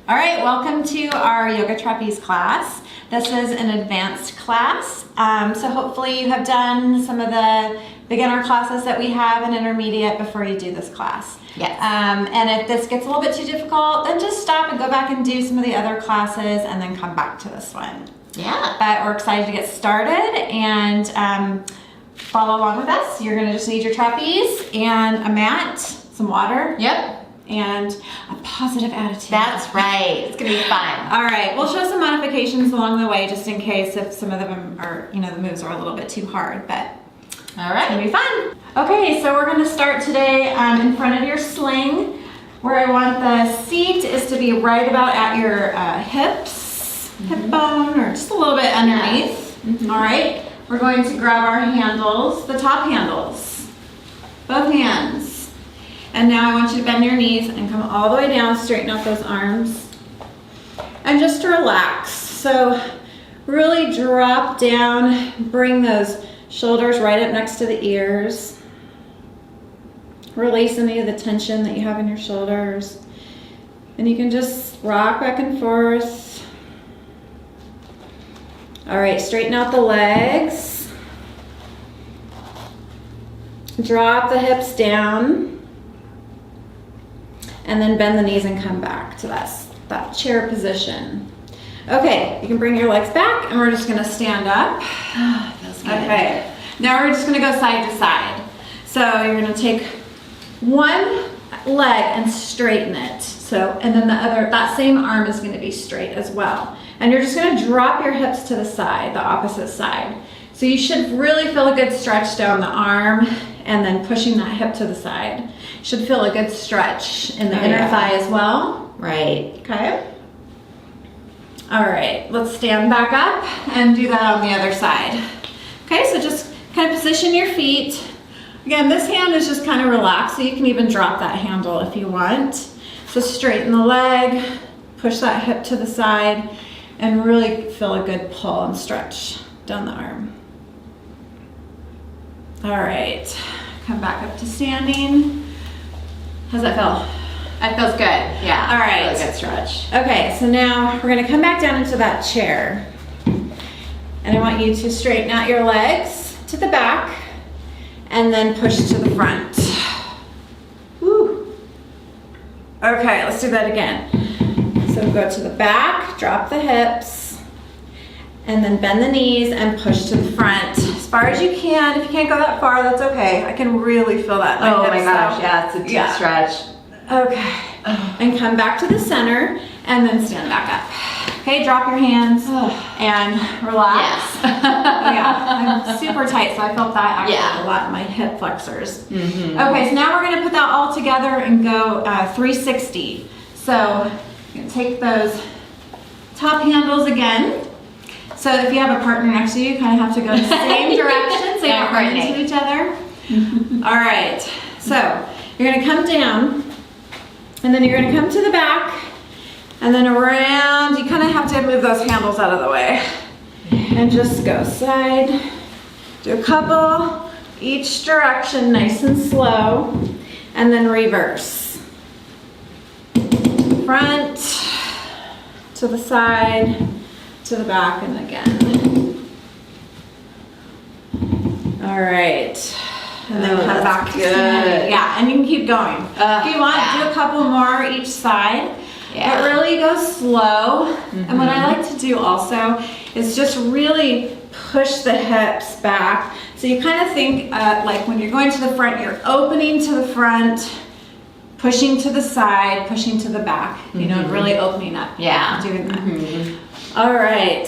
All right, welcome to our Yoga Trapeze class. This is an advanced class, so hopefully you have done some of the beginner classes that we have and intermediate before you do this class. Yes. And if this gets a little bit too difficult, then just stop and go back and do some of the other classes and then come back to this one. Yeah. But we're excited to get started and follow along with us. You're gonna just need your trapeze and a mat, some water. Yep. And a positive attitude. That's right. It's gonna be fun. All right, we'll show some modifications along the way just in case if some of them are, the moves are a little bit too hard, but All right. it's gonna be fun. Okay, so we're gonna start today in front of your sling. Where I want the seat is to be right about at your hips, hip bone, or just a little bit underneath. All right, we're going to grab our handles, the top handles, both hands. And now I want you to bend your knees and come all the way down, straighten out those arms. And just relax. So really drop down, bring those shoulders right up next to the ears. Release any of the tension that you have in your shoulders. And you can just rock back and forth. All right, straighten out the legs. Drop the hips down. And then bend the knees and come back to that chair position. Okay, you can bring your legs back and we're just gonna stand up. Feels good. Okay, now we're just gonna go side to side. So you're gonna take one leg and straighten it. So, and then that same arm is gonna be straight as well. And you're just gonna drop your hips to the side, the opposite side. So you should really feel a good stretch down the arm and then pushing that hip to the side. Should feel a good stretch in the inner thigh as well. Right. Okay. All right, let's stand back up and do that on the other side. Okay, so just kind of position your feet. Again, this hand is just kind of relaxed, so you can even drop that handle if you want. So straighten the leg, push that hip to the side, and really feel a good pull and stretch down the arm. All right, come back up to standing. How's that feel? That feels good. Yeah. All right. Really good stretch. Okay, so now we're gonna come back down into that chair. And I want you to straighten out your legs to the back and then push to the front. Woo. Okay, let's do that again. So go to the back, drop the hips, and then bend the knees and push to the front as far as you can. If you can't go that far, that's okay. I can really feel that. Oh my gosh, yeah, it's a deep stretch. Okay, and come back to the center and then stand back up. Okay, drop your hands and relax. Yes. Yeah, I'm super tight, so I felt that actually a lot in my hip flexors. Okay, so now we're gonna put that all together and go 360. So you're gonna take those top handles again. So if you have a partner next to you, you kind of have to go in the same direction so you don't run into each other. All right, so you're gonna come down and then you're gonna come to the back and then around. You kind of have to move those handles out of the way and just go side. Do a couple each direction, nice and slow, and then reverse. Front, to the side, to the back, and again. All right. And then come back to standing. Yeah, and you can keep going. If you want, do a couple more each side. Yeah. But really go slow. And what I like to do also is just really push the hips back. So you kind of think like when you're going to the front, you're opening to the front, pushing to the side, pushing to the back, and really opening up. Yeah. Doing that. All right.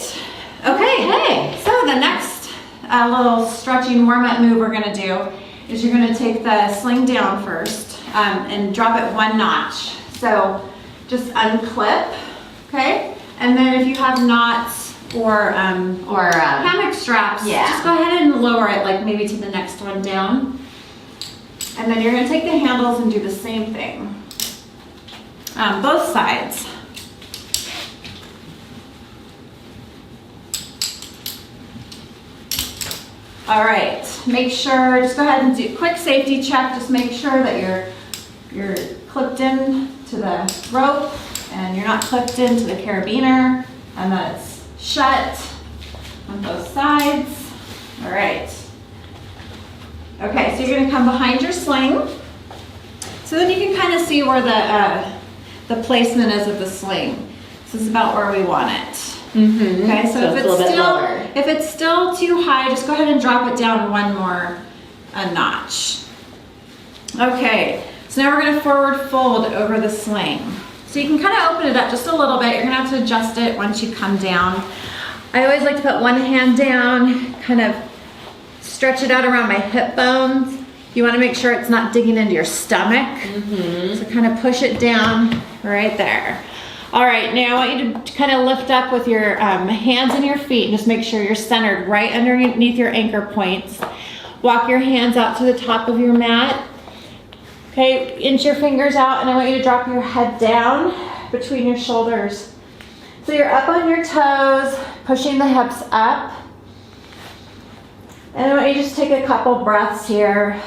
Okay, hey. So the next little stretching warm-up move we're gonna do is you're gonna take the sling down first and drop it one notch. So just unclip, okay? And then if you have knots or hammock straps, just go ahead and lower it like maybe to the next one down. And then you're gonna take the handles and do the same thing. Both sides. All right, make sure, just go ahead and do a quick safety check. Just make sure that you're clipped in to the rope and you're not clipped into the carabiner, and that it's shut on both sides. All right. Okay, so you're gonna come behind your sling. So then you can kind of see where the placement is of the sling. This is about where we want it. Mm-hmm. Okay, so if it's still too high, just go ahead and drop it down one more a notch. Okay, so now we're gonna forward fold over the sling. So you can kind of open it up just a little bit. You're gonna have to adjust it once you come down. I always like to put one hand down, kind of stretch it out around my hip bones. You wanna make sure it's not digging into your stomach. Mm-hmm. So kind of push it down right there. All right, now I want you to kind of lift up with your hands and your feet and just make sure you're centered right underneath your anchor points. Walk your hands out to the top of your mat. Okay, inch your fingers out, and I want you to drop your head down between your shoulders. So you're up on your toes, pushing the hips up. And I want you to just take a couple breaths here.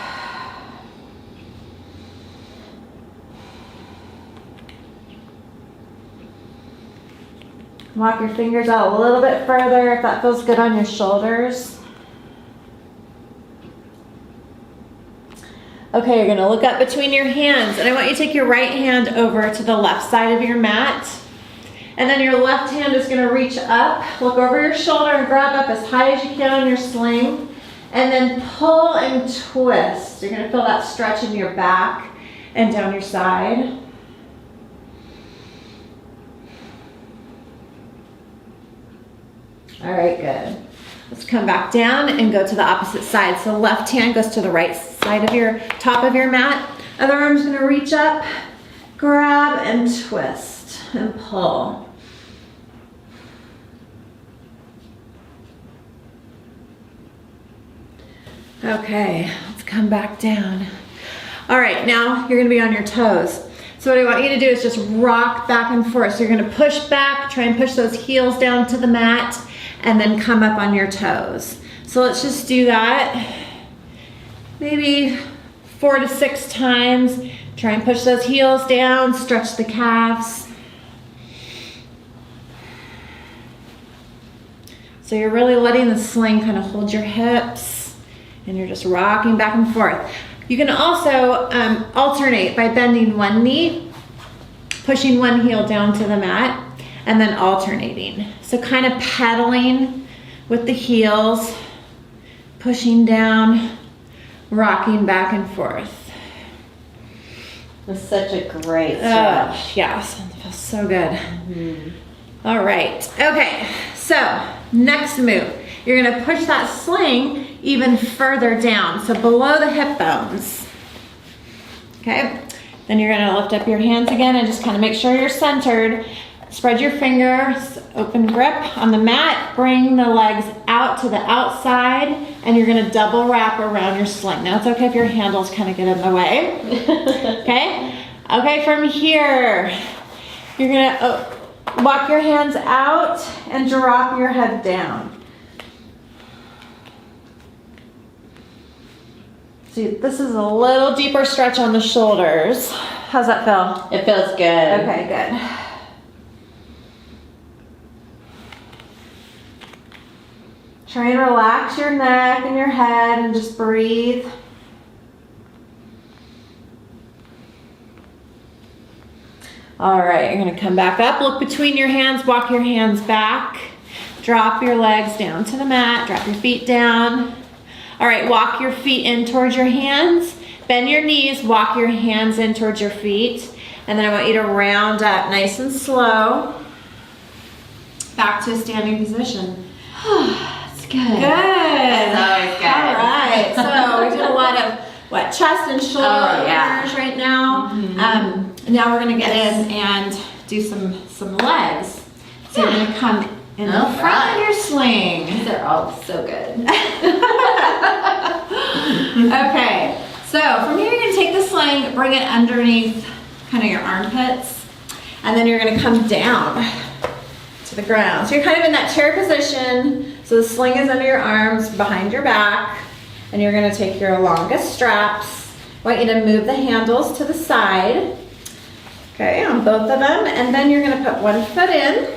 Walk your fingers out a little bit further if that feels good on your shoulders. Okay, you're gonna look up between your hands, and I want you to take your right hand over to the left side of your mat. And then your left hand is gonna reach up, look over your shoulder and grab up as high as you can on your sling. And then pull and twist. You're gonna feel that stretch in your back and down your side. All right, good. Let's come back down and go to the opposite side. So left hand goes to the right side of your top of your mat. Other arm's gonna reach up, grab and twist and pull. Okay, let's come back down. All right, now you're gonna be on your toes. So what I want you to do is just rock back and forth. So you're gonna push back, try and push those heels down to the mat, and then come up on your toes. So let's just do that maybe 4 to 6 times. Try and push those heels down, stretch the calves. So you're really letting the sling kind of hold your hips, and you're just rocking back and forth. You can also alternate by bending one knee, pushing one heel down to the mat, and then alternating. So kind of pedaling with the heels, pushing down, rocking back and forth. That's such a great stretch. Yes, it feels so good. Mm-hmm. All right, okay, so next move. You're gonna push that sling even further down, so below the hip bones. Okay, then you're gonna lift up your hands again and just kind of make sure you're centered. Spread your fingers, open grip on the mat, bring the legs out to the outside, and you're gonna double wrap around your sling. Now it's okay if your handles kind of get in the way. Okay? Okay, from here, you're gonna walk your hands out and drop your head down. See, this is a little deeper stretch on the shoulders. How's that feel? It feels good. Okay, good. Try and relax your neck and your head and just breathe. All right, you're gonna come back up, look between your hands, walk your hands back, drop your legs down to the mat, drop your feet down. All right, walk your feet in towards your hands, bend your knees, walk your hands in towards your feet, and then I want you to round up nice and slow, back to a standing position. It's good. Good. That's always good. All right, so we did a lot of chest and shoulder openers right now. Mm-hmm. Now we're gonna get in and do some legs. So you're gonna come in the front of your sling. These are all so good. Okay, so from here you're gonna take the sling, bring it underneath kind of your armpits, and then you're gonna come down to the ground. So you're kind of in that chair position. So the sling is under your arms, behind your back, and you're gonna take your longest straps. I want you to move the handles to the side. Okay, on both of them. And then you're gonna put one foot in.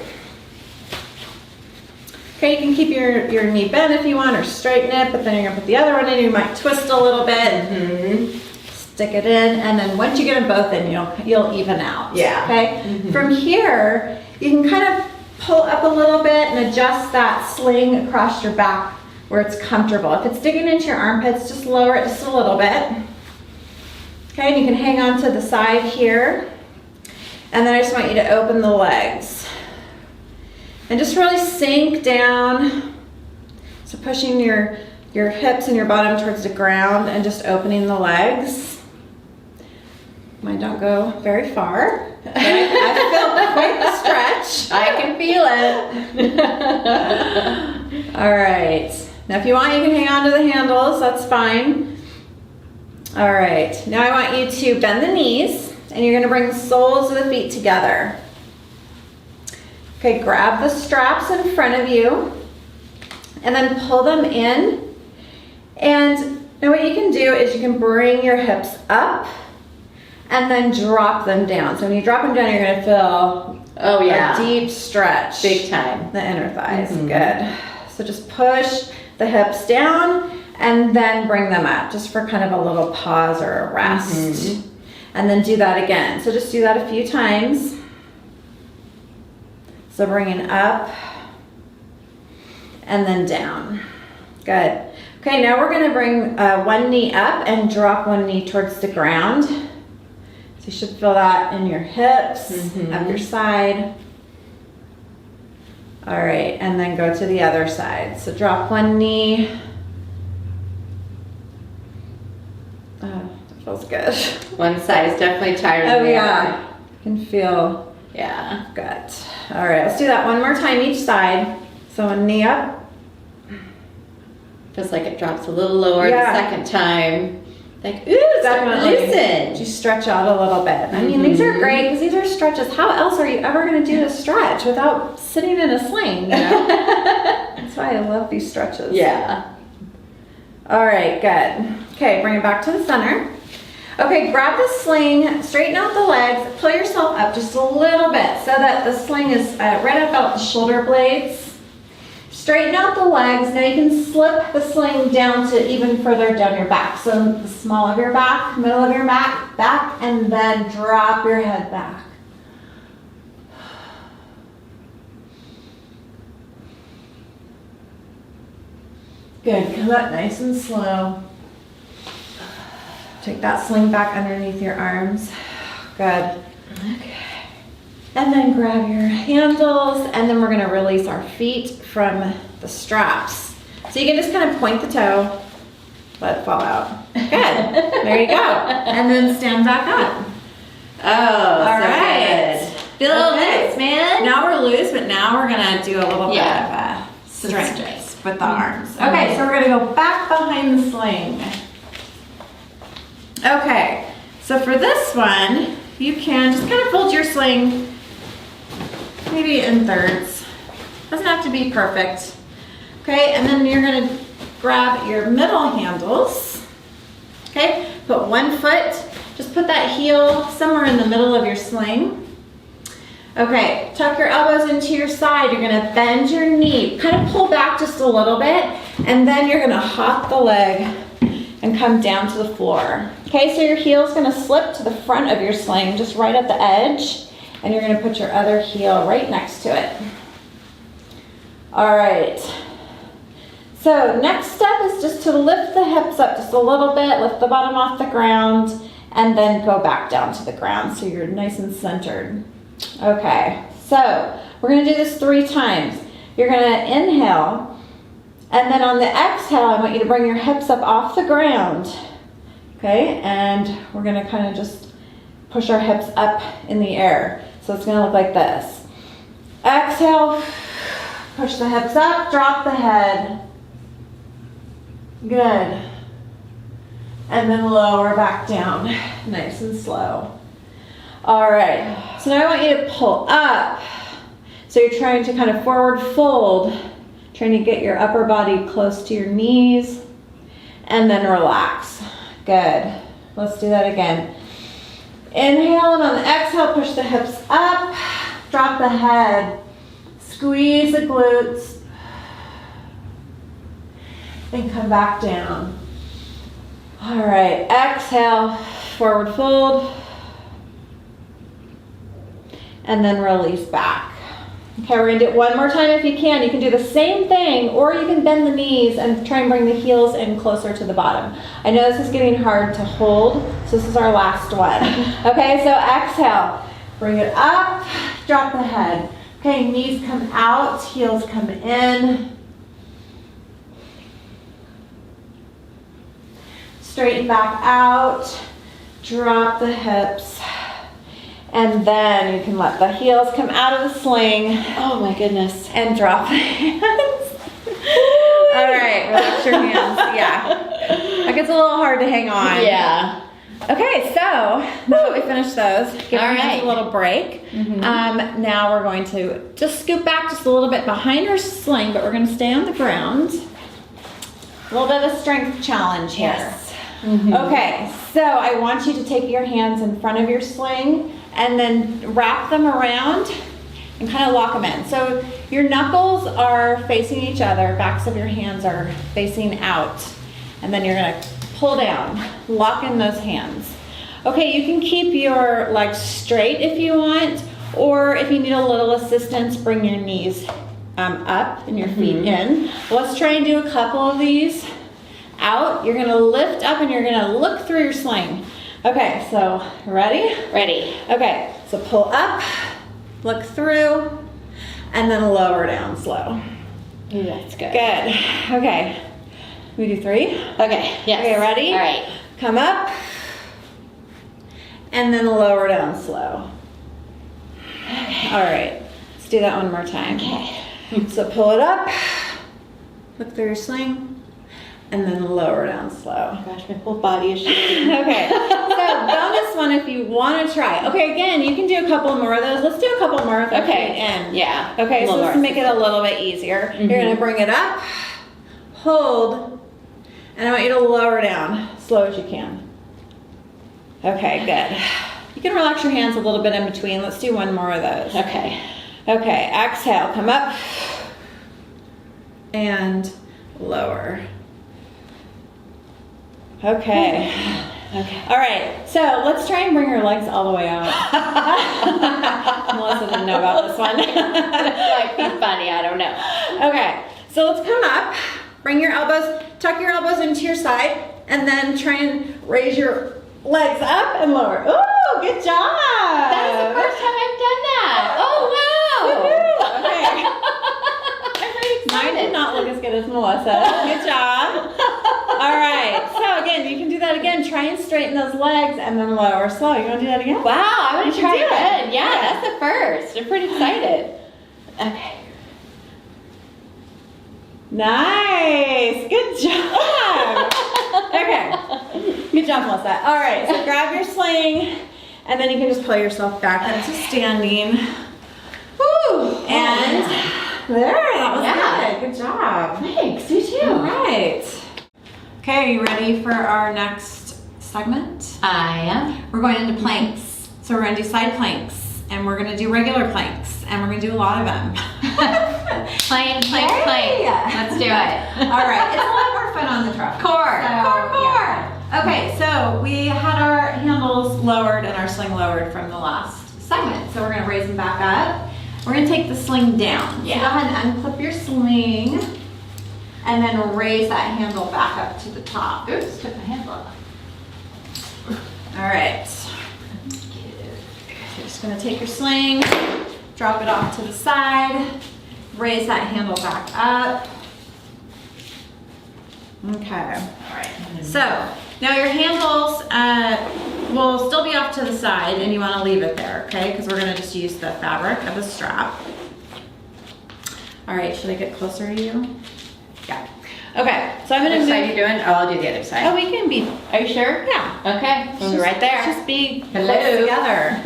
Okay, you can keep your knee bent if you want or straighten it, but then you're gonna put the other one in. You might twist a little bit. Stick it in, and then once you get them both in, you'll even out. Yeah. Okay. From here, you can kind of pull up a little bit and adjust that sling across your back where it's comfortable. If it's digging into your armpits, just lower it just a little bit. Okay, and you can hang on to the side here. And then I just want you to open the legs. And just really sink down. So pushing your hips and your bottom towards the ground and just opening the legs. Mine don't go very far. But I feel quite the stretch. I can feel it. All right. Now if you want, you can hang on to the handles. That's fine. All right. Now I want you to bend the knees, and you're going to bring the soles of the feet together. Okay, grab the straps in front of you, and then pull them in. And now what you can do is you can bring your hips up and then drop them down. So when you drop them down, you're gonna feel a deep stretch. Big time. The inner thighs, good. So just push the hips down and then bring them up just for kind of a little pause or a rest. And then do that again. So just do that a few times. So bringing up and then down. Good. Okay, now we're gonna bring one knee up and drop one knee towards the ground. So you should feel that in your hips, up your side. All right, and then go to the other side. So drop one knee. Oh, that feels good. One side is definitely tighter than the other. You can feel good. All right, let's do that one more time each side. So one knee up. Feels like it drops a little lower the second time. Like, ooh, Definitely. loosen. You stretch out a little bit. I mean, these are great because these are stretches. How else are you ever going to do a stretch without sitting in a sling? You know? That's why I love these stretches. Yeah. All right, good. Okay, bring it back to the center. Okay, grab the sling, straighten out the legs, pull yourself up just a little bit so that the sling is right about the shoulder blades. Straighten out the legs. Now you can slip the sling down to even further down your back. So the small of your back, middle of your back, and then drop your head back. Good, come up nice and slow. Take that sling back underneath your arms. Good. Okay. And then grab your handles, and then we're gonna release our feet from the straps. So you can just kind of point the toe, let it fall out. Good, there you go. And then stand back up. Oh, All so right. good. Feel a little loose, man. Now we're loose, but now we're gonna do a little bit Yeah. of a strength with the arms. Okay, so we're gonna go back behind the sling. Okay, so for this one, you can just kind of fold your sling maybe in thirds. Doesn't have to be perfect. Okay, and then you're gonna grab your middle handles. Okay, put one foot, just put that heel somewhere in the middle of your sling. Okay, tuck your elbows into your side. You're gonna bend your knee, kind of pull back just a little bit, and then you're gonna hop the leg and come down to the floor. Okay, so your heel's gonna slip to the front of your sling, just right at the edge, and you're gonna put your other heel right next to it. All right. So next step is just to lift the hips up just a little bit, lift the bottom off the ground, and then go back down to the ground so you're nice and centered. Okay, so we're gonna do this 3 times. You're gonna inhale, and then on the exhale, I want you to bring your hips up off the ground. Okay, and we're gonna kind of just push our hips up in the air. So it's gonna look like this. Exhale, push the hips up, drop the head. Good. And then lower back down, nice and slow. All right, so now I want you to pull up. So you're trying to kind of forward fold, trying to get your upper body close to your knees, and then relax. Good. Let's do that again. Inhale, and on the exhale, push the hips up, drop the head, squeeze the glutes, and come back down. All right, exhale, forward fold, and then release back. Okay, we're gonna do it one more time if you can. You can do the same thing, or you can bend the knees and try and bring the heels in closer to the bottom. I know this is getting hard to hold, so this is our last one. Okay, so exhale, bring it up, drop the head. Okay, knees come out, heels come in. Straighten back out, drop the hips. And then you can let the heels come out of the sling. Oh my goodness. And drop the hands. All right, relax your hands. Yeah. It gets a little hard to hang on. Yeah. Okay, so now that we finished those, give All your hands right. a little break. Now we're going to just scoot back just a little bit behind our sling, but we're going to stay on the ground. A little bit of a strength challenge here. Yes. Okay, so I want you to take your hands in front of your sling and then wrap them around and kind of lock them in. So your knuckles are facing each other, backs of your hands are facing out, and then you're gonna pull down, lock in those hands. Okay, you can keep your legs straight if you want, or if you need a little assistance, bring your knees up and your feet in. Let's try and do a couple of these. Out, you're gonna lift up and you're gonna look through your sling. Okay, so ready? Ready. Okay, so pull up, look through, and then lower down slow. Ooh, that's good. Good. Okay, we do 3. Okay, yes. Okay, ready? All right. Come up, and then lower down slow. Okay. All right, let's do that one more time. Okay. So pull it up, look through your sling, and then lower down slow. Oh gosh, my whole body is shaking. Okay, so bonus one if you want to try. Okay, again, you can do a couple more of those. Let's do a couple more of those. Okay. In. Yeah. Okay, so A little let's more. make it a little bit easier. You're going to bring it up, hold, and I want you to lower down as slow as you can. Okay, good. You can relax your hands a little bit in between. Let's do one more of those. Okay. Okay, exhale, come up, and lower. Okay. Okay. All right, so let's try and bring your legs all the way out. Melissa didn't know about this one. That might be funny, I don't know. Okay, so let's come up, bring your elbows, tuck your elbows into your side, and then try and raise your legs up and lower. Ooh, good job. That is the first time I've done that. Oh, wow. Okay. I'm pretty Mine excited. did not look as good as Melissa. Good job. All right, so again, you can do that again. Try and straighten those legs and then lower slow. You want to do that again? Wow, I'm going You to should try do it. again. Yeah, Yeah. that's the first. I'm pretty excited. Okay. Nice. Good job. Okay. Good job, Melissa. All right, so grab your sling, and then you can just pull yourself back into standing. Woo! And there, that was Yeah. good. Good job. Thanks, you too. All right. Okay, are you ready for our next segment? I am. We're going into planks. So we're going to do side planks, and we're going to do regular planks, and we're going to do a lot of them. Plank. Yay! Let's do it. All right, it's a lot more fun on the truck. Core. Yeah. Okay, so we had our handles lowered and our sling lowered from the last segment. So we're going to raise them back up. We're going to take the sling down. Yeah. So go ahead and unclip your sling, and then raise that handle back up to the top. Oops, took my handle off. All right. You're just going to take your sling, drop it off to the side, raise that handle back up. Okay. All right. So now your handles will still be off to the side, and you want to leave it there, okay? Because we're going to just use the fabric of the strap. All right, should I get closer to you? Yeah. Okay, so I'm going to Which move. side are you doing? Oh, I'll do the other side. Oh, we can be. Are you sure? Yeah. Okay, we'll be right there. Just be Hello. close together.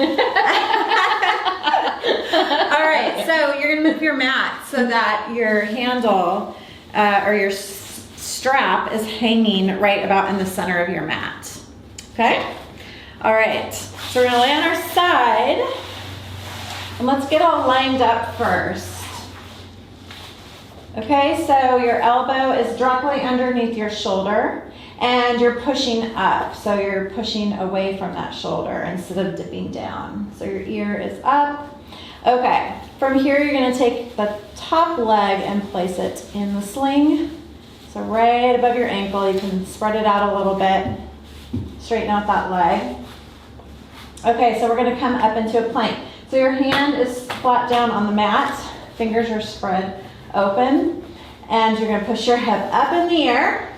All right, so you're gonna move your mat so that your handle or your strap is hanging right about in the center of your mat. Okay? All right, so So we're gonna lay on our side, and let's get all lined up first. Okay, so your elbow is directly underneath your shoulder, and you're pushing up. So you're pushing away from that shoulder instead of dipping down. So your ear is up. Okay, from here you're gonna take the top leg and place it in the sling. So right above your ankle, you can spread it out a little bit, straighten out that leg. Okay, so we're gonna come up into a plank. So your hand is flat down on the mat, fingers are spread open, and you're gonna push your hip up in the air,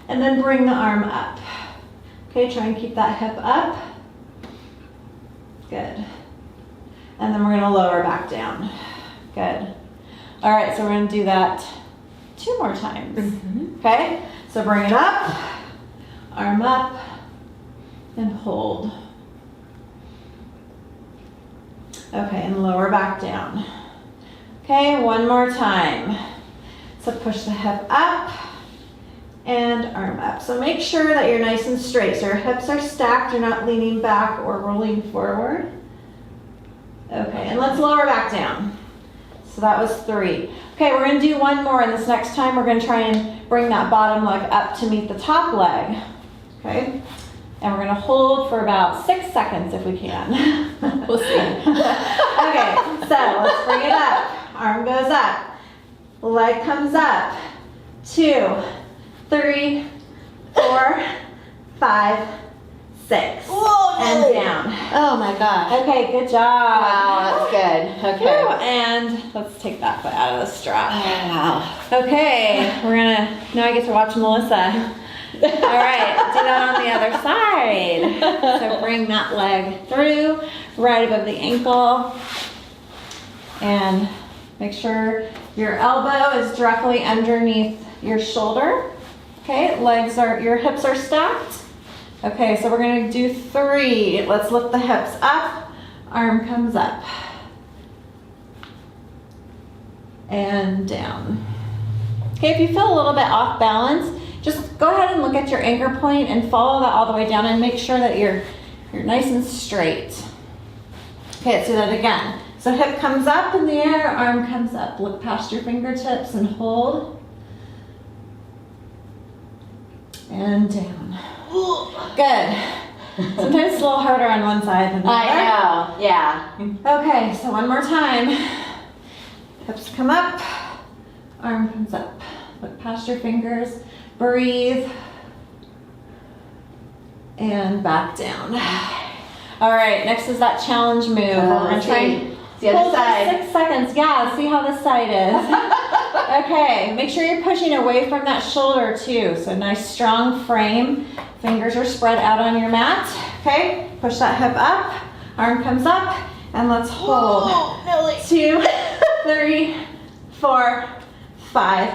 and then bring the arm up. Okay, try and keep that hip up. Good. And then we're gonna lower back down. Good. All right, so we're gonna do that 2 more times. Okay, so bring it up, arm up, and hold. Okay, and lower back down. Okay, 1 more time. So push the hip up and arm up. So make sure that you're nice and straight. So your hips are stacked, you're not leaning back or rolling forward. Okay, and let's lower back down. So that was 3. Okay, we're gonna do 1 more, and this next time we're gonna try and bring that bottom leg up to meet the top leg. Okay, and we're gonna hold for about 6 seconds if we can. We'll see. Okay, so let's bring it up. Arm goes up, leg comes up. 2, 3, 4, 5, 6. Whoa. And down. Oh my gosh. Okay, good job. Wow, that's good. Okay. Whew, and let's take that foot out of the strap. Wow. Okay, now I get to watch Melissa. All right, do that on the other side. So bring that leg through, right above the ankle. And make sure your elbow is directly underneath your shoulder. Okay, your hips are stacked. Okay, so we're gonna do 3. Let's lift the hips up, arm comes up. And down. Okay, if you feel a little bit off balance, just go ahead and look at your anchor point and follow that all the way down and make sure that you're nice and straight. Okay, let's do that again. So hip comes up in the air, arm comes up. Look past your fingertips and hold. And down. Good. Sometimes it's a little harder on one side than the other. I know, yeah. Okay, so 1 more time. Hips come up, arm comes up. Look past your fingers, breathe, and back down. All right, next is that challenge move. We're gonna try the other hold for side. 6 seconds. Yeah, see how this side is. Okay, make sure you're pushing away from that shoulder too. So nice strong frame. Fingers are spread out on your mat. Okay, push that hip up, arm comes up, and let's hold. Whoa, 2, 3, 4, 5,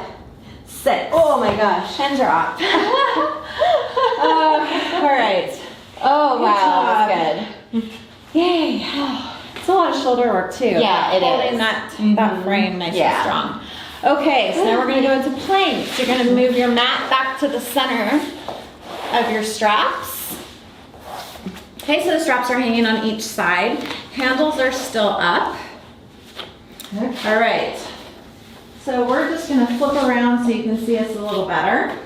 6. Oh my gosh. And drop. All right. Oh Good wow, job. that's good. Yay. It's a lot of shoulder work too. Yeah, it Holding is. that frame nice and strong. Okay, so now we're gonna go into planks. You're gonna move your mat back to the center of your straps. Okay, so the straps are hanging on each side. Handles are still up. All right. So we're just gonna flip around so you can see us a little better.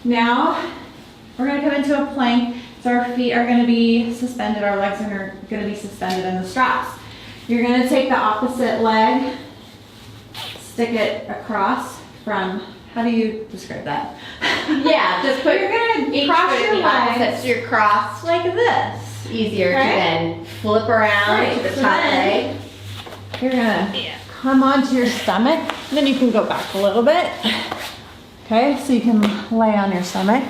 Now, we're gonna come into a plank. So our feet are gonna be suspended, our legs are gonna be suspended in the straps. You're gonna take the opposite leg, stick it across from, how do you describe that? Yeah, just put You're gonna each cross foot your in the opposite, legs so you're crossed. like this. Easier Okay. to then flip around Right, to the so top then- leg. You're gonna come onto your stomach, then you can go back a little bit. Okay, so you can lay on your stomach,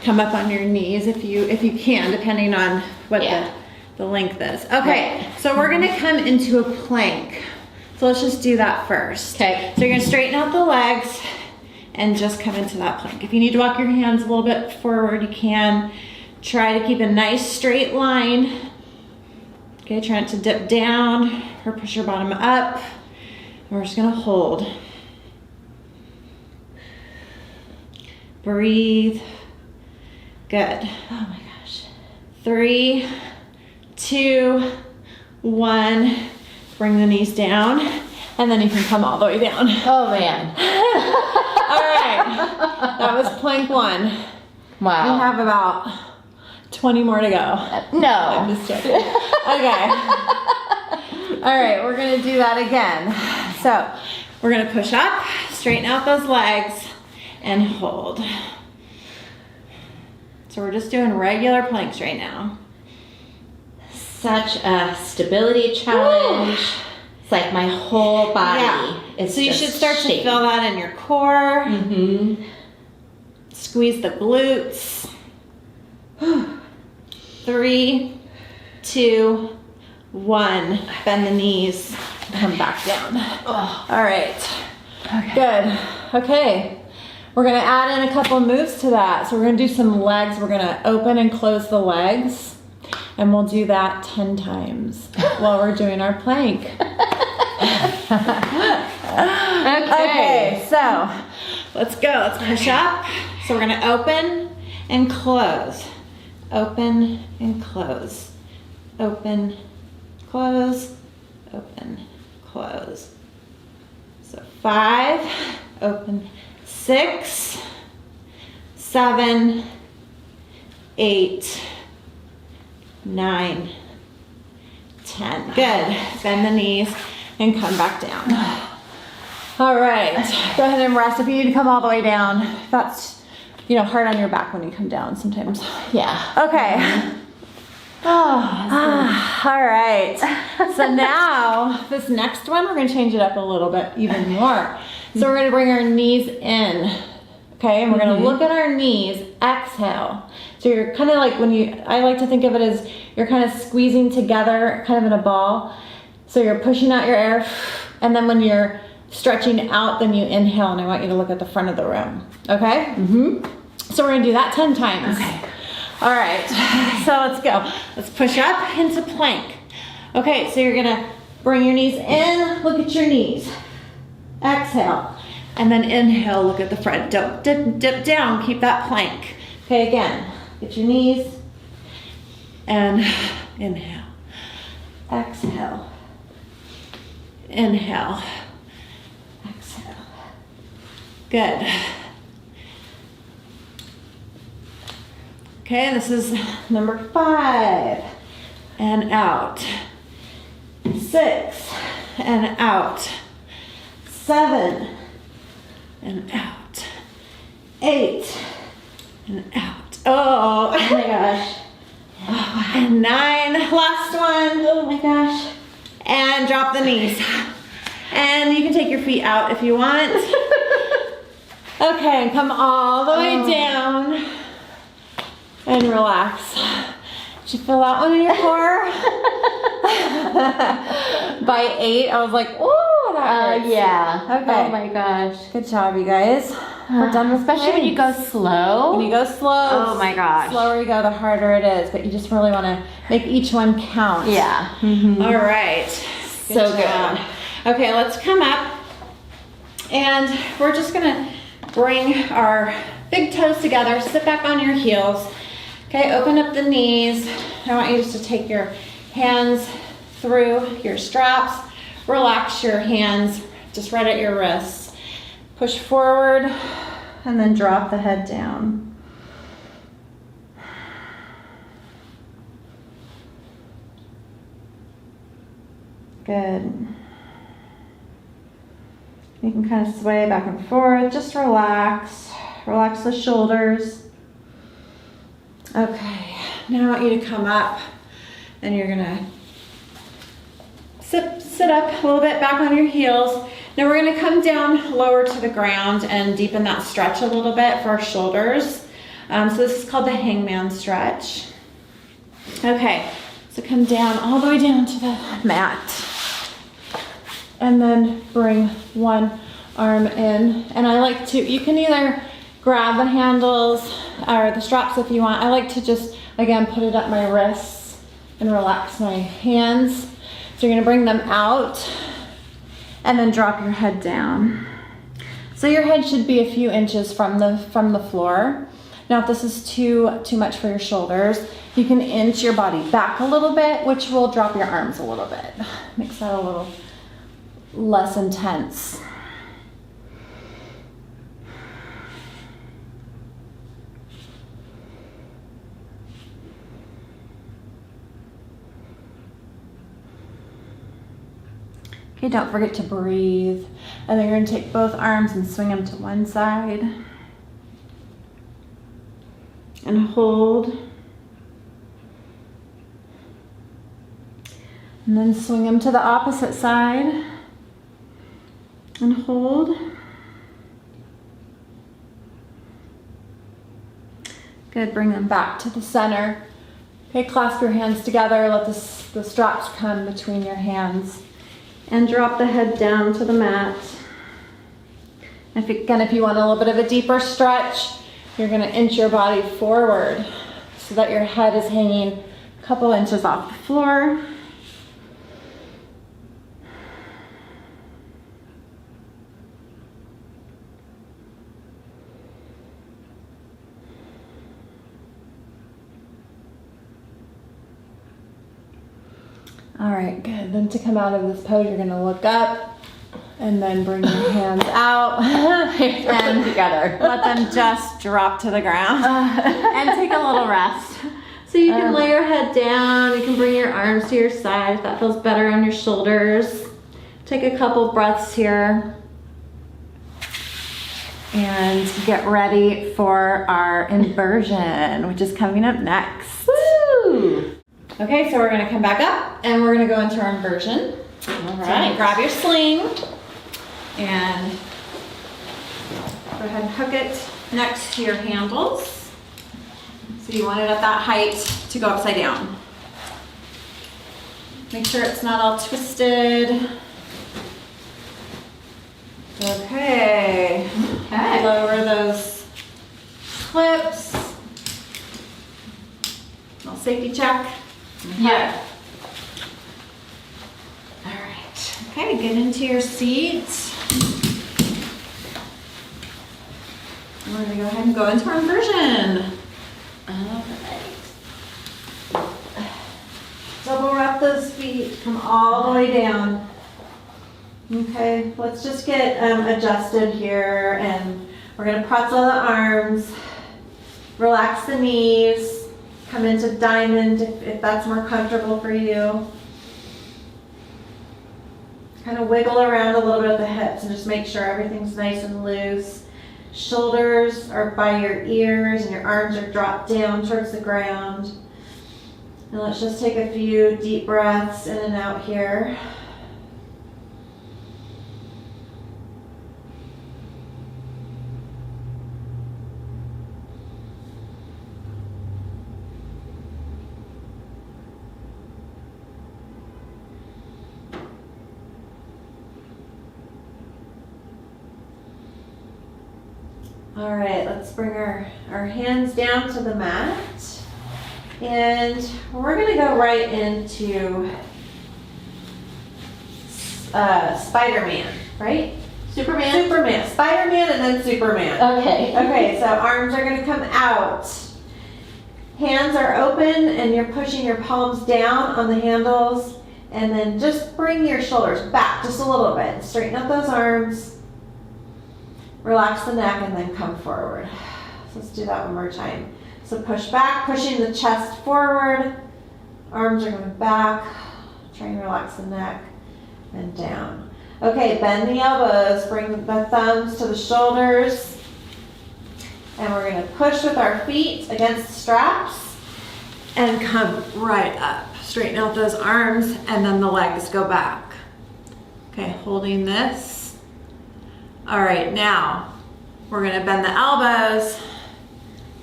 come up on your knees if you can, depending on what the length is. Okay, Right. so we're gonna come into a plank. So let's just do that first. Okay. So you're gonna straighten out the legs and just come into that plank. If you need to walk your hands a little bit forward, you can. Try to keep a nice straight line. Okay, try not to dip down or push your bottom up. And we're just gonna hold. Breathe. Good. Oh my gosh. 3, 2, 1. Bring the knees down, and then you can come all the way down. Oh man. All right, that was plank 1. Wow. We have about 20 more to go. No. I'm just joking. Okay. All right, we're gonna do that again. So we're gonna push up, straighten out those legs, and hold. So we're just doing regular planks right now. Such a stability challenge. Woo. It's like my whole body is so you should start shaking. to feel that in your core. Mm-hmm. Squeeze the glutes. 3, 2, 1. Bend the knees. Come back down. Oh. All right. Okay. Good. Okay. We're going to add in a couple moves to that. So we're going to do some legs. We're going to open and close the legs. And we'll do that 10 times while we're doing our plank. Okay, so let's go. Let's push up. So we're going to open and close. Open and close. Open, close, open, close. So 5, open, 6, 7, 8, 9, 10. Good. Bend the knees and come back down. All right. Go ahead and rest. If you need to come all the way down, that's, hard on your back when you come down sometimes. Yeah. Okay. All right. So now this next one, we're going to change it up a little bit even more. So we're going to bring our knees in. Okay, and we're going to look at our knees, exhale. So you're kind of like I like to think of it as you're kind of squeezing together, kind of in a ball. So you're pushing out your air, and then when you're stretching out, then you inhale, and I want you to look at the front of the room. Okay? Mm-hmm. So we're going to do that 10 times. Okay. All right, so let's go. Let's push up into plank. Okay, so you're going to bring your knees in, look at your knees. Exhale. And then inhale, look at the front. Don't dip down, keep that plank. Okay, again, get your knees and inhale. Exhale. Inhale. Exhale. Good. Okay, this is number 5. And out. 6 and out. 7 and out. 8 and out. Oh my gosh. And 9. Last one. Oh my gosh. And drop the knees. And you can take your feet out if you want. Okay, and come all the way down. And relax. Did you feel that one in your core? By 8, I was like, ooh, that hurts. Yeah. Okay. Oh my gosh. Good job, you guys. We're done with Especially when you go slow. When you go slow. Oh my gosh. The slower you go, the harder it is. But you just really want to make each one count. Yeah. Mm-hmm. All right. So good. Okay, let's come up. And we're just going to bring our big toes together. Sit back on your heels. Okay, open up the knees. I want you just to take your hands through your straps. Relax your hands just right at your wrists. Push forward and then drop the head down. Good. You can kind of sway back and forth. Just relax. Relax the shoulders. Okay, now I want you to come up and you're gonna sit up a little bit back on your heels. Now we're gonna come down lower to the ground and deepen that stretch a little bit for our shoulders. So this is called the hangman stretch. Okay, so come down all the way down to the mat. And then bring one arm in. And I like to, you can either grab the handles or the straps if you want. I like to just, again, put it up my wrists and relax my hands. So you're gonna bring them out and then drop your head down. So your head should be a few inches from the floor. Now Now if this is too much for your shoulders, you can inch your body back a little bit, which will drop your arms a little bit. Makes that a little less intense. Okay, don't forget to breathe. And then you're gonna take both arms and swing them to one side. And hold. And then swing them to the opposite side. And hold. Good, bring them back to the center. Okay, clasp your hands together, let the straps come between your hands. And drop the head down to the mat. If you want a little bit of a deeper stretch, you're gonna inch your body forward so that your head is hanging a couple inches off the floor. All right, good. Then to come out of this pose, you're gonna look up and then bring your hands out and together. Let them just drop to the ground and take a little rest. So you can lay your head down, you can bring your arms to your side if that feels better on your shoulders. Take a couple breaths here and get ready for our inversion, which is coming up next. Woo! Okay, so we're gonna come back up and we're gonna go into our inversion. All right. So grab your sling and go ahead and hook it next to your handles. So you want it at that height to go upside down. Make sure it's not all twisted. Okay. Lower those clips. Little safety check. Yeah. All right. Okay, get into your seat. We're gonna go ahead and go into our inversion. All right. Double wrap those feet. Come all the way down. Okay. Let's just get adjusted here, and we're gonna pretzel the arms. Relax the knees. Come into diamond if that's more comfortable for you. Kind of wiggle around a little bit at the hips and just make sure everything's nice and loose. Shoulders are by your ears and your arms are dropped down towards the ground. And let's just take a few deep breaths in and out here. All right, let's bring our hands down to the mat. And we're gonna go right into Spider-Man, right? Superman? Superman, Spider-Man and then Superman. Okay. Okay, so arms are gonna come out. Hands are open and you're pushing your palms down on the handles, and then just bring your shoulders back just a little bit. Straighten up those arms. Relax the neck and then come forward. So let's do that one more time. So push back, pushing the chest forward. Arms are going back. Try and relax the neck and down. Okay, bend the elbows. Bring the thumbs to the shoulders. And we're going to push with our feet against the straps and come right up. Straighten out those arms and then the legs go back. Okay, holding this. All right, now we're gonna bend the elbows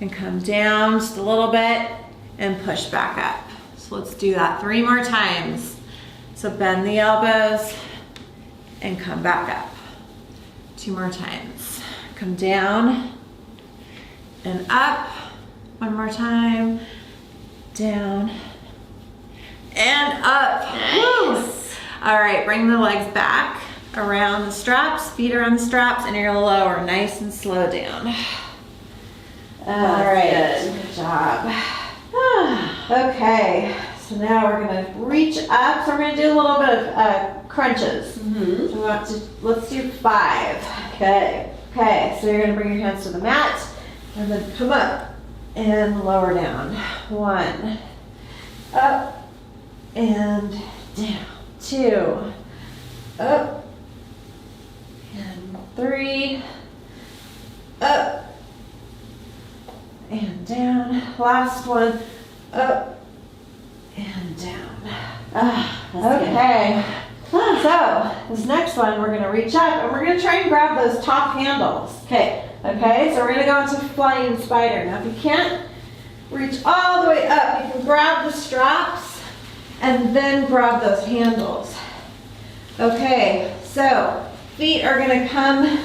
and come down just a little bit and push back up. So let's do that 3 more times. So bend the elbows and come back up. 2 more times. Come down and up. 1 more time. Down and up. Nice. Woo. All right, bring the legs back around the straps, feet around the straps, and you're gonna lower nice and slow down. All right, good job. Okay, so now we're gonna reach up. So we're gonna do a little bit of crunches. So let's do 5. Okay. Okay, so you're gonna bring your hands to the mat and then come up and lower down. 1, up and down. 2, up and 3, up and down. Last one, up and down. Okay. So this next one, we're gonna reach up and we're gonna try and grab those top handles. Okay. Okay, so we're gonna go into flying spider. Now if you can't reach all the way up, you can grab the straps and then grab those handles. Okay, so feet are gonna come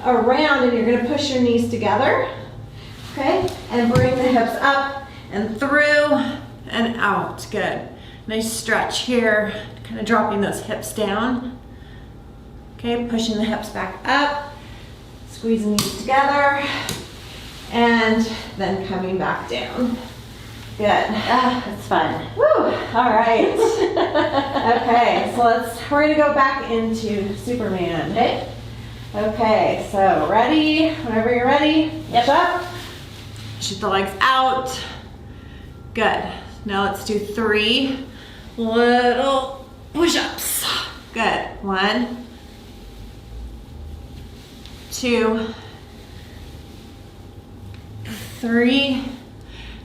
around and you're gonna push your knees together. Okay, and bring the hips up and through and out. Good. Nice stretch here, kind of dropping those hips down. Okay, pushing the hips back up, squeezing these together, and then coming back down. Good. That's fun. Woo! All right. Okay, so we're gonna go back into Superman. Okay. Okay, so ready? Whenever you're ready, Yep. up. Shoot the legs out. Good. Now let's do 3 little push-ups. Good. 1, 2, 3.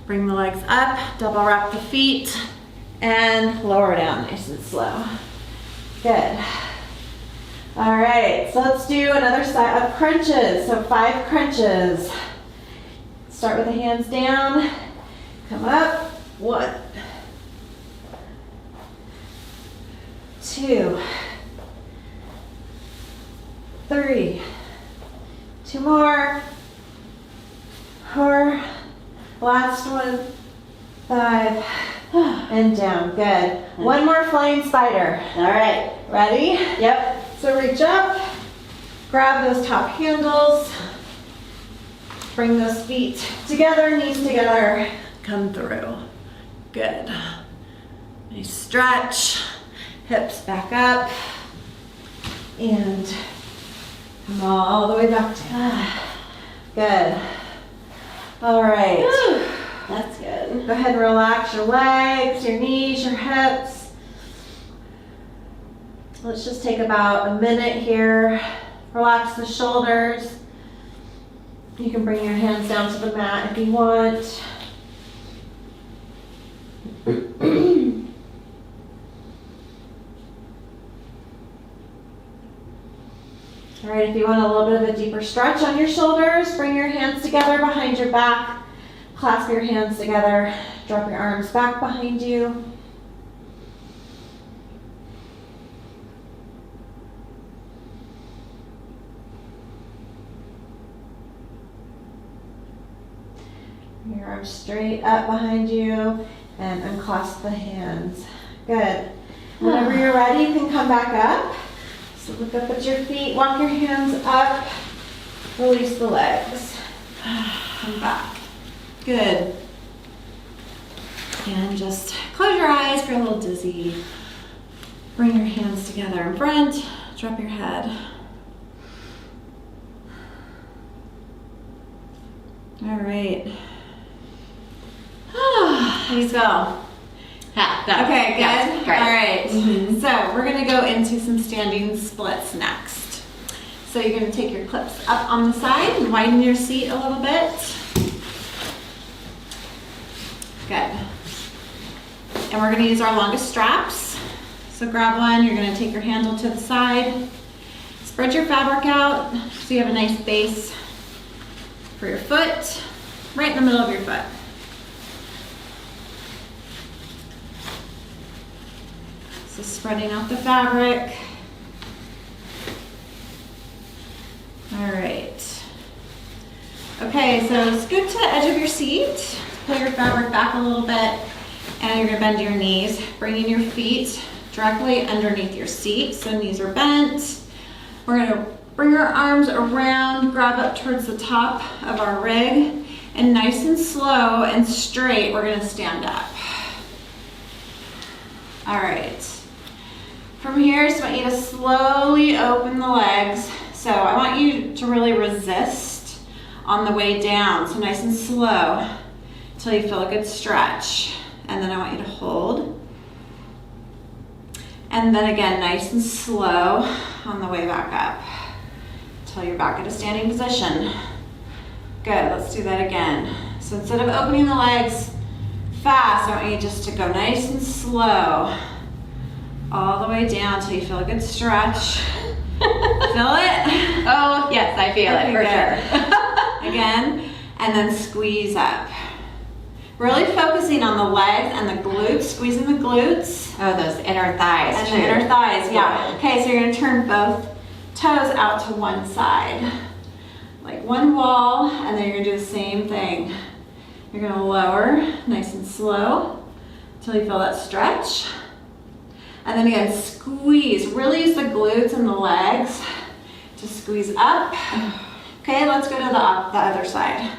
Bring the legs up, double wrap the feet, and lower down nice and slow. Good. All right, so let's do another set of crunches. So 5 crunches. Start with the hands down, come up. 1, 2, 3, 2 more, 4, last one, 5, and down. Good. 1 more flying spider. All right. Ready? Yep. So reach up, grab those top handles, bring those feet together, knees together, come through. Good. Nice stretch, hips back up, and come all the way back down. Good. All right. That's good. Go ahead and relax your legs, your knees, your hips. Let's just take about a minute here. Relax the shoulders. You can bring your hands down to the mat if you want. All right, if you want a little bit of a deeper stretch on your shoulders, bring your hands together behind your back. Clasp your hands together. Drop your arms back behind you. Your arms straight up behind you and unclasp the hands. Good. Whenever you're ready, you can come back up. So look up at your feet, walk your hands up, release the legs. Come back. Good. And just close your eyes if you're a little dizzy. Bring your hands together in front, drop your head. All right. Let's go. Okay, good. Yes, great. All right. So we're gonna go into some standing splits next. So you're gonna take your clips up on the side and widen your seat a little bit. Good. And we're gonna use our longest straps. So grab one, you're gonna take your handle to the side. Spread your fabric out so you have a nice base for your foot, right in the middle of your foot. So spreading out the fabric. All right. Okay, so scoot to the edge of your seat. Pull your fabric back a little bit, and you're gonna bend your knees, bringing your feet directly underneath your seat. So knees are bent. We're gonna bring our arms around, grab up towards the top of our rig, And nice and slow and straight, we're gonna stand up. All right. From here, I just want you to slowly open the legs. So I want you to really resist on the way down. So nice and slow until you feel a good stretch. And then I want you to hold. And then again, nice and slow on the way back up until you're back at a standing position. Good, let's do that again. So instead of opening the legs fast, I want you just to go nice and slow all the way down until you feel a good stretch. Feel it? Oh, yes, I feel it for sure. Again, and then squeeze up. Really focusing on the legs and the glutes, squeezing the glutes. Oh, those inner thighs. And the inner thighs, yeah. Okay, so you're gonna turn both toes out to one side. Like one wall, and then you're gonna do the same thing. You're gonna lower, nice and slow, until you feel that stretch. And then again, squeeze. Really use the glutes and the legs to squeeze up. Okay, let's go to the other side.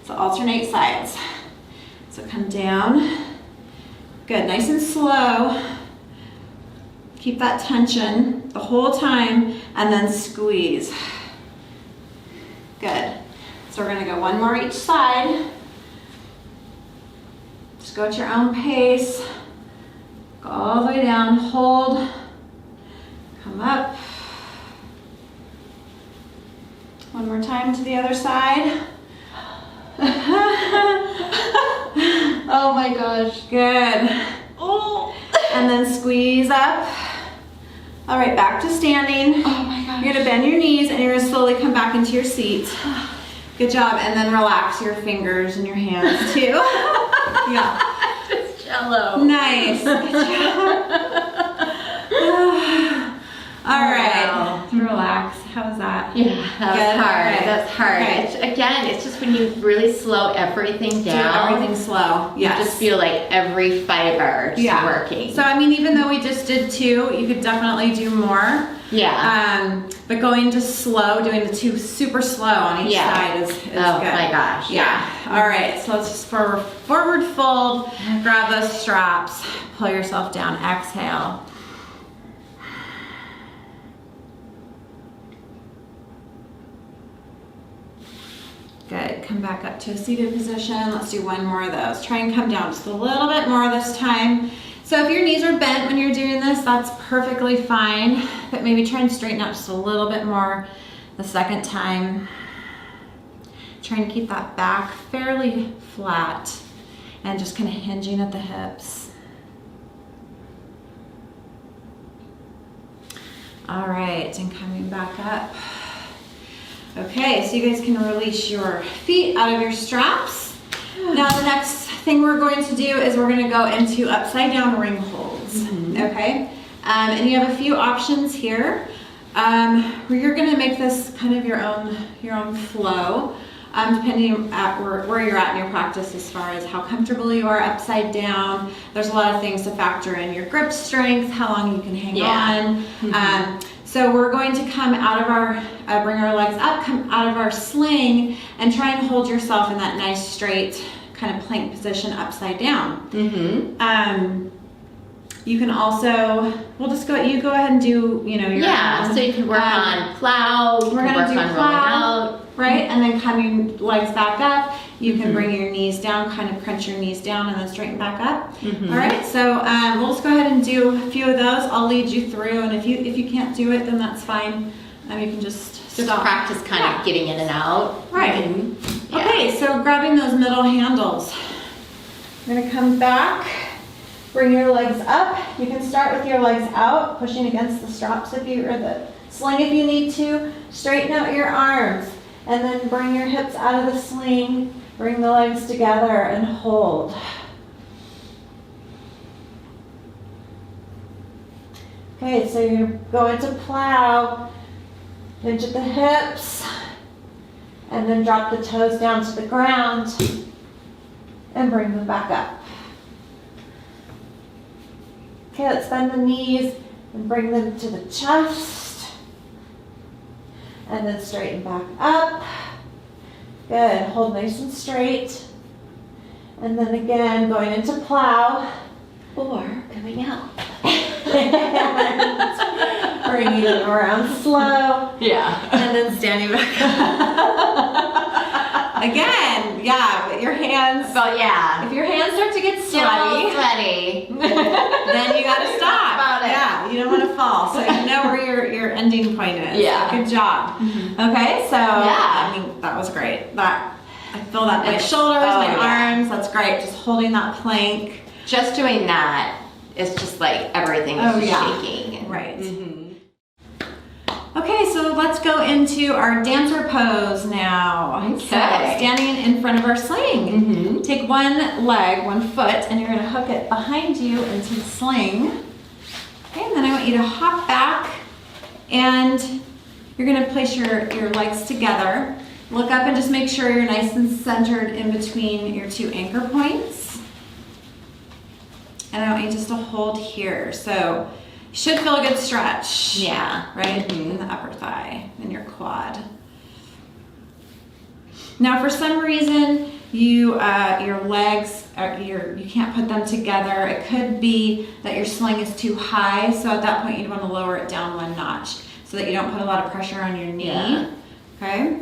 So alternate sides. So come down. Good, nice and slow. Keep that tension the whole time, and then squeeze. Good. So we're gonna go one more each side. Just go at your own pace. Go all the way down, hold, come up. One more time to the other side. Oh my gosh. Good. Oh. And then squeeze up. All right, back to standing. Oh my gosh. You're gonna bend your knees and you're gonna slowly come back into your seat. Good job, and then relax your fingers and your hands too. Yeah. Just jello. Nice. Good job. All right. Relax. How was that? Yeah, that was hard. Okay. That's hard. Okay. Again, it's just when you really slow everything down. Do everything slow. You just feel like every fiber just working. So I mean, even though we just did 2, you could definitely do more. Yeah. But going just slow, doing the 2 super slow on each side is good. Oh my gosh. Yeah. All right. So let's just forward fold, grab those straps, pull yourself down, exhale. Good, come back up to a seated position. Let's do one more of those. Try and come down just a little bit more this time. So if your knees are bent when you're doing this, that's perfectly fine, but maybe try and straighten out just a little bit more the second time. Trying to keep that back fairly flat and just kind of hinging at the hips. All right, and coming back up. Okay, so you guys can release your feet out of your straps. Now the next thing we're going to do is we're going to go into upside down ring holds. Okay, and you have a few options here. Where you're going to make this kind of your own flow, depending at where you're at in your practice as far as how comfortable you are upside down. There's a lot of things to factor in: your grip strength, how long you can hang on. So we're going to come out of our, bring our legs up, come out of our sling, and try and hold yourself in that nice straight kind of plank position upside down. You can also, you go ahead and do, your own. So you can work on plow, you can work on rolling out. Right, and then coming legs back up. You can bring your knees down, kind of crunch your knees down and then straighten back up. All right, so we'll just go ahead and do a few of those. I'll lead you through, and if you can't do it, then that's fine. You can just stop. Practice kind of getting in and out. Right. Okay, so grabbing those middle handles. You're gonna come back, bring your legs up. You can start with your legs out, pushing against the straps or the sling if you need to. Straighten out your arms. And then bring your hips out of the sling, bring the legs together and hold. Okay, so you're going to go into plow, hinge at the hips, and then drop the toes down to the ground and bring them back up. Okay, let's bend the knees and bring them to the chest. And then straighten back up. Good, hold nice and straight. And then again, going into plow. Or coming out. Bringing it around slow. Yeah. And then standing back up. Again, yeah, but your hands. But yeah. If your hands start to get sweaty, then you gotta stop. About it. Yeah, you don't want to fall. So you know where your ending point is. Yeah. Good job. Okay, so Yeah. I mean that was great. I feel that my shoulders, my arms. That's great. Just holding that plank. Just doing that is just like everything is shaking. Right. Okay, so let's go into our dancer pose now. Okay. So standing in front of our sling. Take one leg, one foot, and you're gonna hook it behind you into the sling. Okay, and then I want you to hop back and you're gonna place your legs together. Look up and just make sure you're nice and centered in between your two anchor points. And I want you just to hold here. So you should feel a good stretch. Yeah. Right? In the upper thigh and your quad. Now for some reason your legs you can't put them together. It could be that your sling is too high, so at that point you'd want to lower it down one notch so that you don't put a lot of pressure on your knee. Yeah. Okay?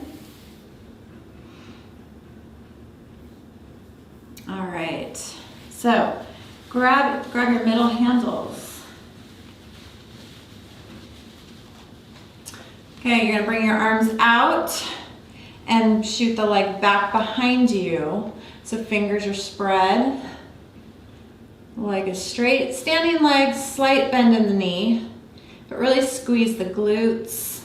All right. So grab your middle handles. Okay, you're gonna bring your arms out and shoot the leg back behind you. So fingers are spread. Leg is straight. Standing legs, slight bend in the knee, but really squeeze the glutes.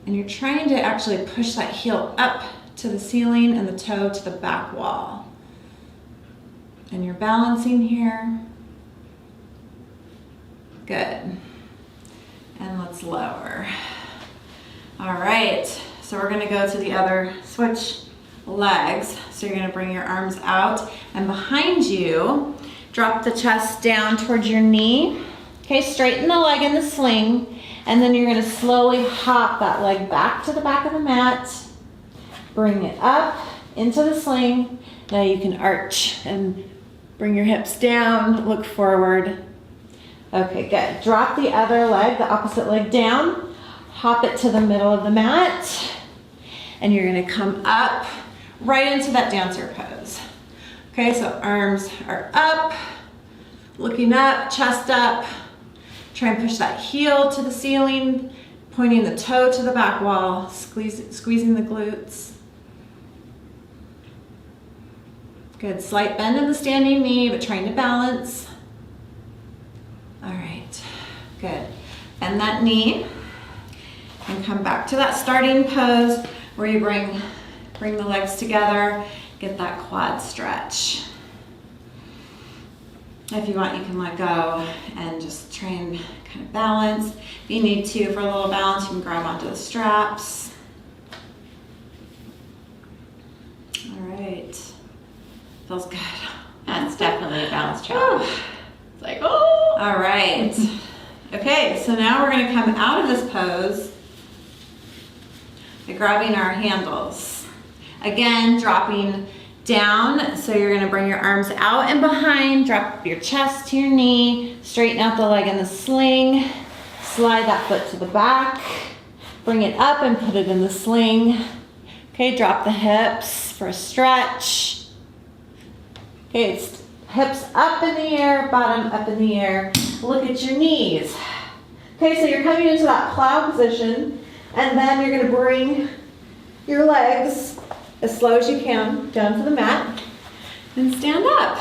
And you're trying to actually push that heel up to the ceiling and the toe to the back wall. And you're balancing here. Good. And let's lower. All right, so we're gonna go to the other switch legs. So you're gonna bring your arms out and behind you, drop the chest down towards your knee. Okay, straighten the leg in the sling, and then you're gonna slowly hop that leg back to the back of the mat. Bring it up into the sling. Now you can arch and bring your hips down, look forward. Okay, good. Drop the other leg, the opposite leg down. Hop it to the middle of the mat. And you're gonna come up right into that dancer pose. Okay, so arms are up, looking up, chest up. Try and push that heel to the ceiling, pointing the toe to the back wall, squeezing the glutes. Good, slight bend in the standing knee, but trying to balance. All right, good. Bend that knee and come back to that starting pose where you bring the legs together, get that quad stretch. If you want, you can let go and just try and kind of balance. If you need to, for a little balance, you can grab onto the straps. All right. Feels good. That's definitely a balance challenge. It's like, oh. All right. Okay, so now we're gonna come out of this pose by grabbing our handles. Again, dropping down, so you're gonna bring your arms out and behind, drop your chest to your knee, straighten out the leg in the sling, slide that foot to the back, bring it up and put it in the sling. Okay, drop the hips for a stretch. Okay, it's hips up in the air, bottom up in the air. Look at your knees. Okay, so you're coming into that plow position, and then you're gonna bring your legs as slow as you can down to the mat and stand up.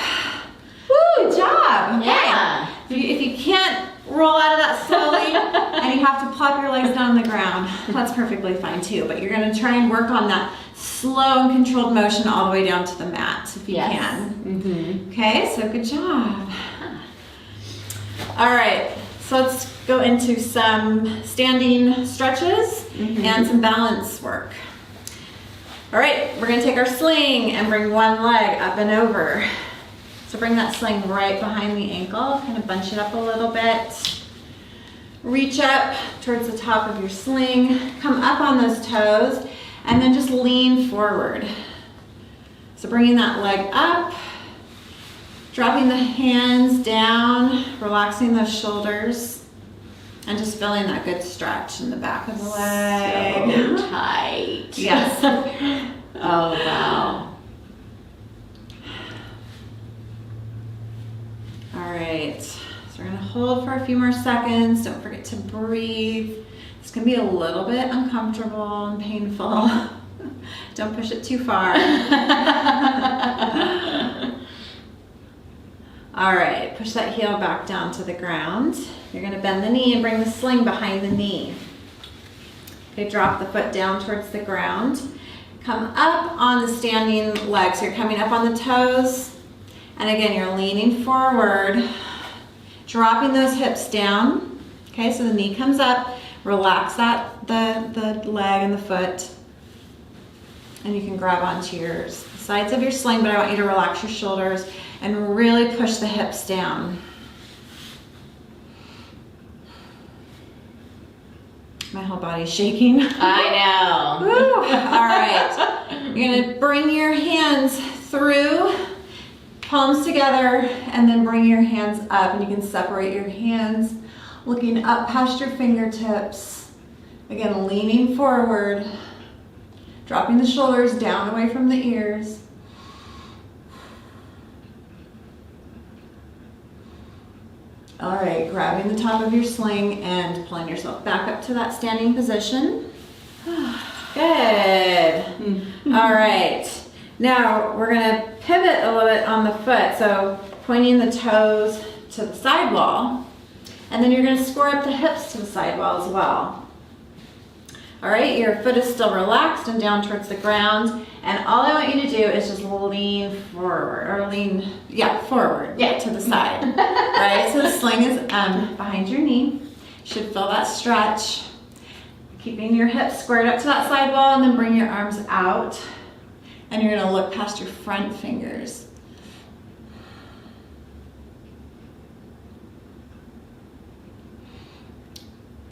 Woo, good job. Yeah. Okay. If you can't roll out of that slowly and you have to plop your legs down on the ground, that's perfectly fine too, but you're gonna try and work on that slow and controlled motion all the way down to the mat if you can. Mm-hmm. Okay, so good job. All right, so let's go into some standing stretches and some balance work. All right, we're gonna take our sling and bring one leg up and over. So bring that sling right behind the ankle, kind of bunch it up a little bit. Reach up towards the top of your sling, come up on those toes, And then just lean forward. So bringing that leg up, dropping the hands down, relaxing those shoulders, and just feeling that good stretch in the back of the leg. So tight. Yes. Oh, wow. All right, so we're gonna hold for a few more seconds. Don't forget to breathe. It's gonna be a little bit uncomfortable and painful. Don't push it too far. All right, push that heel back down to the ground. You're gonna bend the knee and bring the sling behind the knee. Okay, drop the foot down towards the ground. Come up on the standing leg, so you're coming up on the toes. And again, you're leaning forward, dropping those hips down. Okay, so the knee comes up, relax the leg and the foot. And you can grab onto your sides of your sling, but I want you to relax your shoulders and really push the hips down. My whole body's shaking. I know. Woo. All right. You're gonna bring your hands through, palms together, and then bring your hands up, and you can separate your hands, looking up past your fingertips. Again, leaning forward, dropping the shoulders down away from the ears. All right, grabbing the top of your sling and pulling yourself back up to that standing position. Good. All right. Now we're gonna pivot a little bit on the foot. So pointing the toes to the sidewall, and then you're gonna square up the hips to the sidewall as well. All right, your foot is still relaxed and down towards the ground. And all I want you to do is just lean forward, or forward to the side. Right, so the sling is behind your knee. You should feel that stretch. Keeping your hips squared up to that sidewall, and then bring your arms out. And you're gonna look past your front fingers.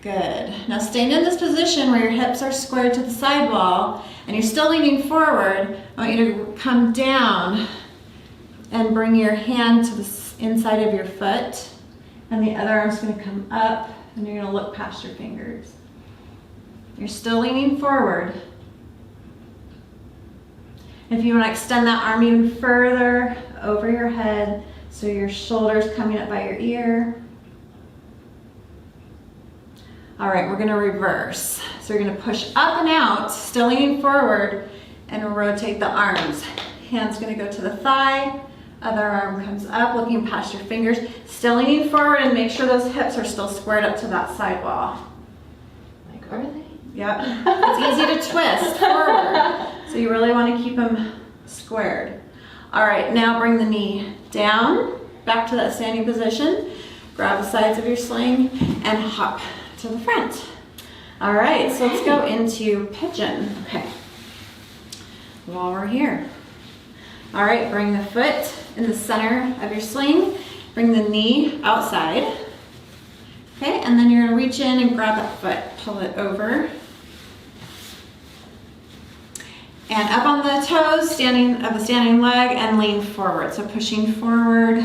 Good. Now staying in this position where your hips are squared to the sidewall and you're still leaning forward, I want you to come down and bring your hand to the inside of your foot, and the other arm's gonna come up, and you're gonna look past your fingers. You're still leaning forward. If you want to extend that arm even further over your head, so your shoulders coming up by your ear. All right, we're gonna reverse. So you're gonna push up and out, still leaning forward, and rotate the arms. Hand's gonna go to the thigh, other arm comes up, looking past your fingers, still leaning forward, and make sure those hips are still squared up to that sidewall. Like, are they? Yep, it's easy to twist forward. So you really wanna keep them squared. All right, now bring the knee down, back to that standing position. Grab the sides of your sling and hop to the front. All right, so let's go into pigeon. Okay, while we're here. All right, bring the foot in the center of your sling. Bring the knee outside. Okay, and then you're gonna reach in and grab that foot, pull it over. And up on the toes, standing leg, and lean forward. So pushing forward,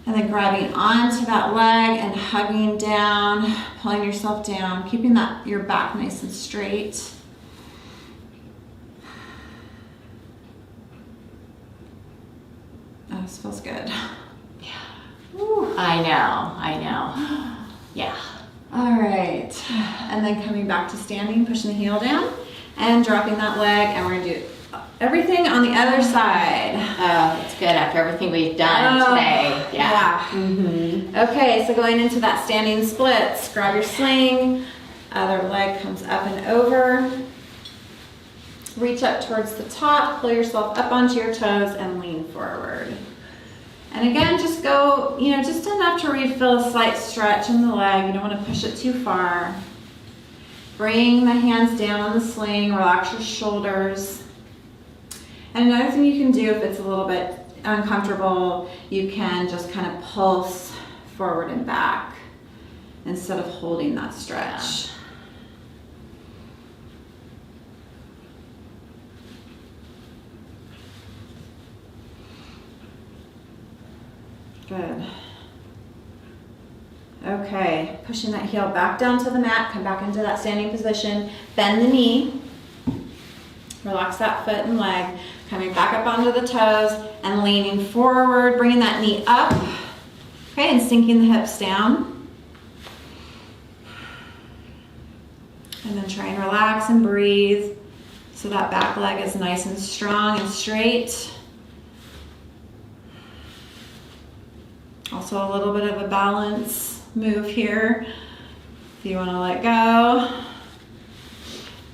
and then grabbing onto that leg and hugging down, pulling yourself down, keeping your back nice and straight. Oh, this feels good. Yeah. Woo. I know. Yeah. All right, and then coming back to standing, pushing the heel down, and dropping that leg, and we're gonna do everything on the other side. Oh, it's good after everything we've done today. Yeah. Mm-hmm. Okay, so going into that standing splits, grab your sling, other leg comes up and over. Reach up towards the top, pull yourself up onto your toes, and lean forward. And again, just go, just enough to feel a slight stretch in the leg. You don't want to push it too far. Bring the hands down on the sling, relax your shoulders. And another thing you can do if it's a little bit uncomfortable, you can just kind of pulse forward and back instead of holding that stretch. Good. Okay, pushing that heel back down to the mat, come back into that standing position, bend the knee, relax that foot and leg, coming back up onto the toes and leaning forward, bringing that knee up, okay, and sinking the hips down. And then try and relax and breathe so that back leg is nice and strong and straight. Also a little bit of a balance move here. If you want to let go,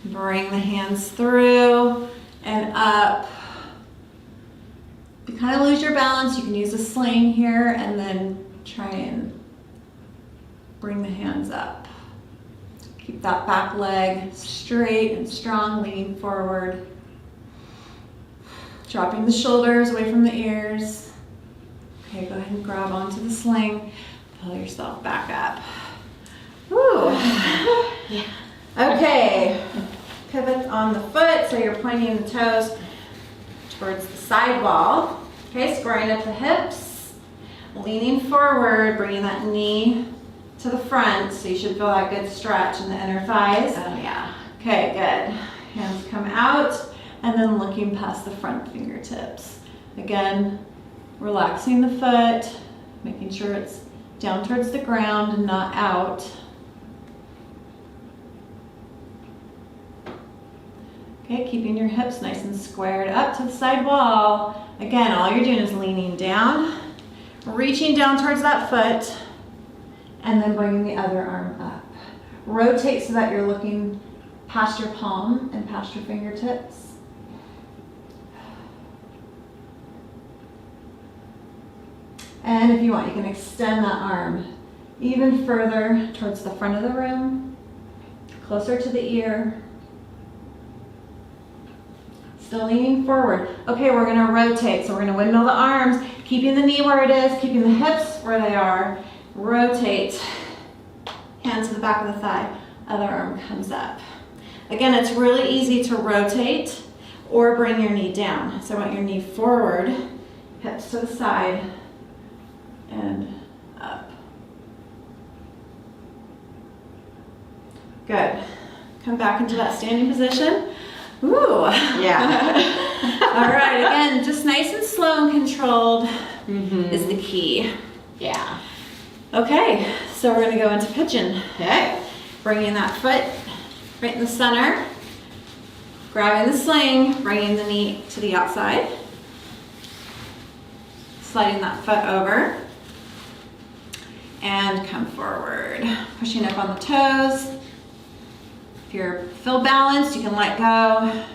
bring the hands through and up. If you kind of lose your balance, you can use a sling here and then try and bring the hands up. Keep that back leg straight and strong, leaning forward. Dropping the shoulders away from the ears. Okay, go ahead and grab onto the sling. Pull yourself back up. Woo. Yeah. Okay, pivot on the foot, so you're pointing the toes towards the side wall. Okay, squaring up the hips, leaning forward, bringing that knee to the front, so you should feel that good stretch in the inner thighs. Oh yeah. Okay, good. Hands come out, and then looking past the front fingertips. Again, relaxing the foot, making sure it's down towards the ground and not out. Okay, keeping your hips nice and squared up to the side wall. Again, all you're doing is leaning down, reaching down towards that foot, and then bringing the other arm up. Rotate so that you're looking past your palm and past your fingertips. And if you want, you can extend that arm even further towards the front of the room, closer to the ear. Still leaning forward. Okay, we're gonna rotate. So we're gonna windmill the arms, keeping the knee where it is, keeping the hips where they are. Rotate, hand to the back of the thigh, other arm comes up. Again, it's really easy to rotate or bring your knee down. So I want your knee forward, hips to the side, and up. Good. Come back into that standing position. Ooh. Yeah. All right, again, just nice and slow and controlled is the key. Yeah. Okay, so we're gonna go into pigeon. Okay. Bringing that foot right in the center, grabbing the sling, bringing the knee to the outside, sliding that foot over, and come forward. Pushing up on the toes. If you're feel balanced, you can let go.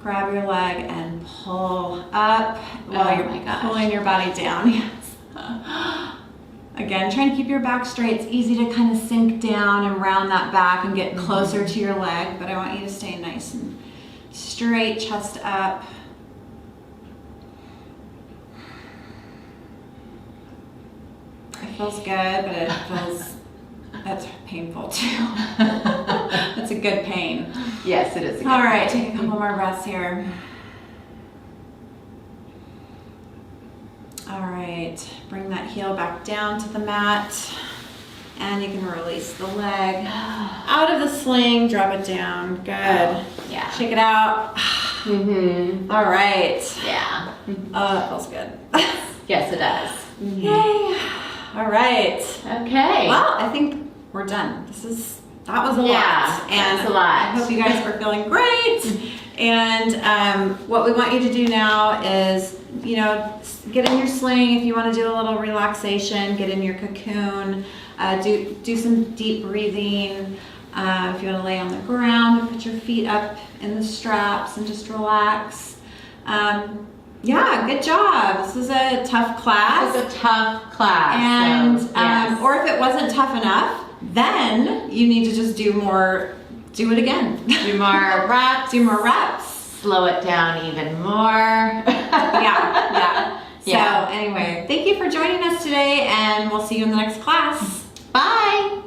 Grab your leg and pull up while you're pulling your body down. Yes. Again, trying to keep your back straight. It's easy to kind of sink down and round that back and get closer to your leg, but I want you to stay nice and straight, chest up. It feels good, but it feels, that's painful too. It's a good pain. Yes, it is. All right, take a couple more breaths here. All right, bring that heel back down to the mat, and you can release the leg out of the sling, drop it down. Good. Yeah. Shake it out. All right. Yeah. Oh, that feels good. Yes, it does. Yay. All right. Okay. Well, I think we're done. That was a lot. And that's a lot. I hope you guys are feeling great. And what we want you to do now is, get in your sling if you want to do a little relaxation, get in your cocoon, do some deep breathing. If you want to lay on the ground, put your feet up in the straps and just relax. Yeah, good job. This is a tough class. It's a tough class. And, so, yes. Or if it wasn't tough enough, then you need to just do it again. Do more reps. Do more reps. Slow it down even more. Yeah. Yeah. So anyway, thank you for joining us today, and we'll see you in the next class. Bye.